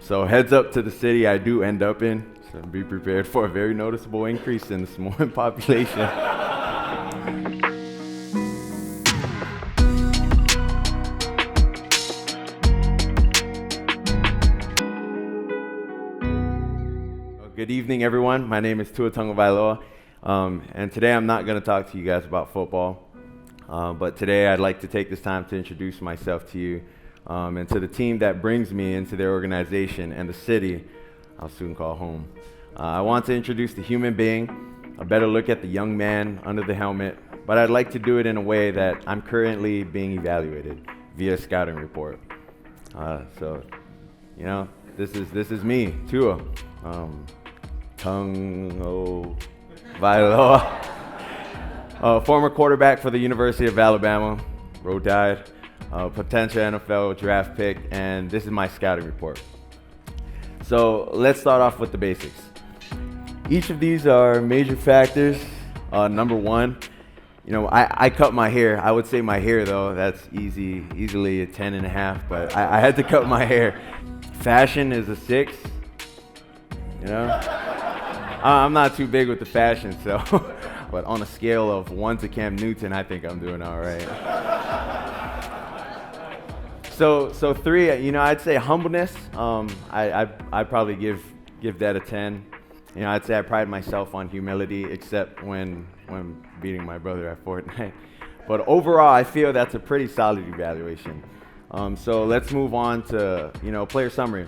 So heads up to the city I do end up in, so be prepared for a very noticeable increase in the Samoan population. Good evening, everyone. My name is Tua Tagovailoa, and today I'm not going to talk to you guys about football, but today I'd like to take this time to introduce myself to you and to the team that brings me into their organization and the city I'll soon call home. I want to introduce the human being, a better look at the young man under the helmet, but I'd like to do it in a way that I'm currently being evaluated via scouting report. This is me, Tua. Tagovailoa, former quarterback for the University of Alabama, Roll Tide, potential NFL draft pick, and this is my scouting report. So let's start off with the basics. Each of these are major factors. Number one, I cut my hair. I would say my hair though, that's easily a 10.5, but I had to cut my hair. Fashion is a 6, I'm not too big with the fashion, so, but on a scale of 1 to Cam Newton, I think I'm doing all right. So 3, I'd say humbleness. I'd probably give that a 10. I'd say I pride myself on humility, except when beating my brother at Fortnite. But overall, I feel that's a pretty solid evaluation. So let's move on to player summary,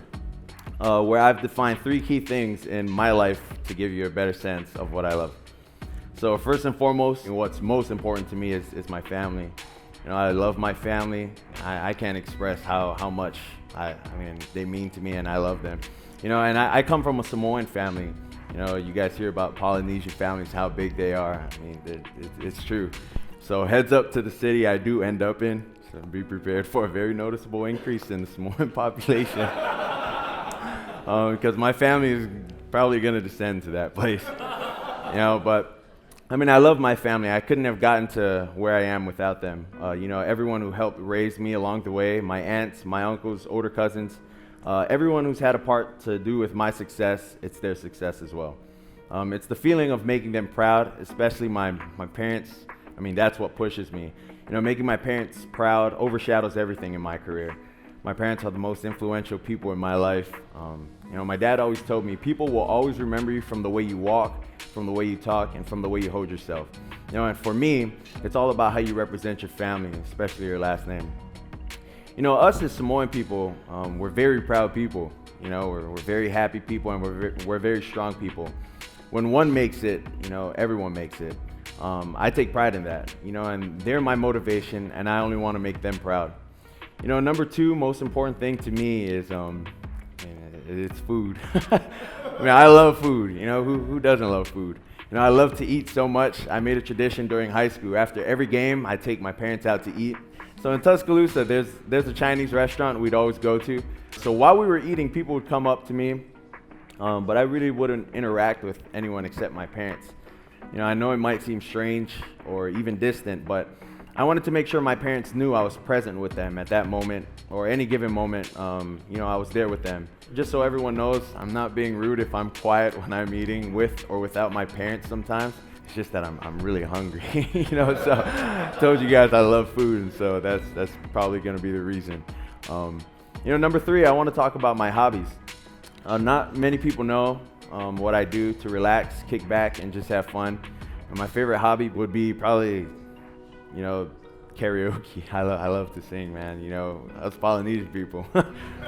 where I've defined 3 key things in my life to give you a better sense of what I love. So first and foremost, what's most important to me is my family. I love my family. I can't express how much they mean to me, and I love them. And I come from a Samoan family. You guys hear about Polynesian families, how big they are. It's true. So heads up to the city I do end up in. So be prepared for a very noticeable increase in the Samoan population. Because my family is probably going to descend to that place. But I love my family. I couldn't have gotten to where I am without them. Everyone who helped raise me along the way, my aunts, my uncles, older cousins, everyone who's had a part to do with my success, it's their success as well. It's the feeling of making them proud, especially my parents. That's what pushes me. Making my parents proud overshadows everything in my career. My parents are the most influential people in my life. My dad always told me, people will always remember you from the way you walk, from the way you talk, and from the way you hold yourself. And for me, it's all about how you represent your family, especially your last name. Us as Samoan people, we're very proud people. We're very happy people, and we're very strong people. When one makes it, everyone makes it. I take pride in that, and they're my motivation, and I only want to make them proud. Number 2 most important thing to me is it's food. I love food. Who doesn't love food? I love to eat so much. I made a tradition during high school. After every game, I take my parents out to eat. So in Tuscaloosa, there's a Chinese restaurant we'd always go to. So while we were eating, people would come up to me, but I really wouldn't interact with anyone except my parents. I know it might seem strange or even distant, but I wanted to make sure my parents knew I was present with them at that moment, or any given moment, I was there with them. Just so everyone knows, I'm not being rude if I'm quiet when I'm eating with or without my parents sometimes. It's just that I'm really hungry, so I told you guys I love food, and so that's probably gonna be the reason. Number 3, I wanna talk about my hobbies. Not many people know what I do to relax, kick back, and just have fun. And my favorite hobby would be probably karaoke. I love to sing, man. Us Polynesian people.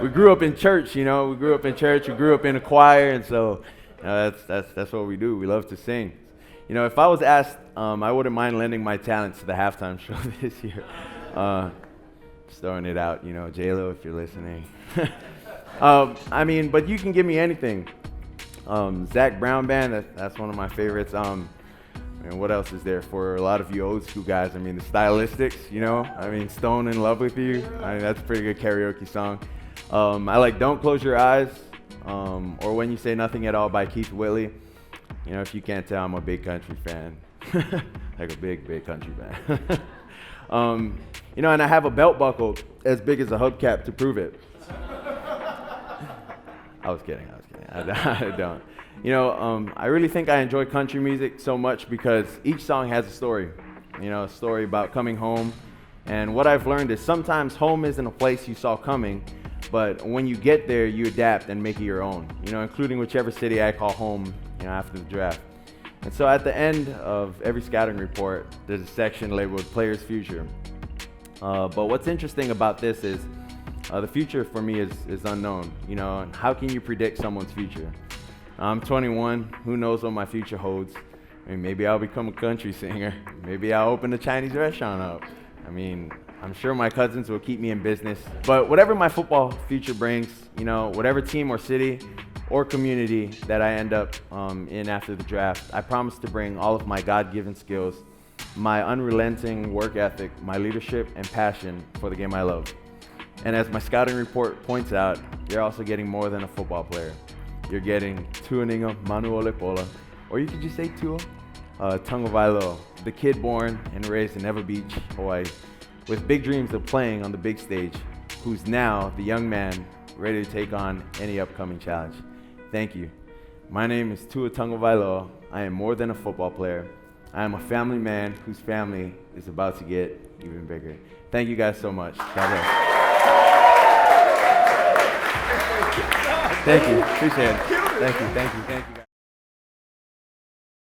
We grew up in church, we grew up in a choir, and so that's what we do. We love to sing. If I was asked, I wouldn't mind lending my talents to the halftime show this year. Just throwing it out, J-Lo, if you're listening. But you can give me anything. Zach Brown Band, that's one of my favorites. And what else is there for a lot of you old school guys? The Stylistics, Stone in Love with You. That's a pretty good karaoke song. I like Don't Close Your Eyes, or When You Say Nothing at All by Keith Whitley. If you can't tell, I'm a big country fan. Like a big country fan. And I have a belt buckle as big as a hubcap to prove it. I was kidding. I don't. I really think I enjoy country music so much because each song has a story. A story about coming home. And what I've learned is sometimes home isn't a place you saw coming, but when you get there, you adapt and make it your own, including whichever city I call home, after the draft. And so at the end of every scouting report, there's a section labeled Player's Future. But what's interesting about this is the future for me is unknown, and how can you predict someone's future? I'm 21, who knows what my future holds? Maybe I'll become a country singer. Maybe I'll open a Chinese restaurant up. I'm sure my cousins will keep me in business. But whatever my football future brings, whatever team or city or community that I end up in after the draft, I promise to bring all of my God-given skills, my unrelenting work ethic, my leadership, and passion for the game I love. And as my scouting report points out, you're also getting more than a football player. You're getting Tua Tagovailoa, or you could just say Tua Tagovailoa, the kid born and raised in Ewa Beach, Hawaii, with big dreams of playing on the big stage, who's now the young man ready to take on any upcoming challenge. Thank you. My name is Tua Tagovailoa. I am more than a football player. I am a family man whose family is about to get even bigger. Thank you guys so much. God bless. Thank you. Appreciate it. Thank you.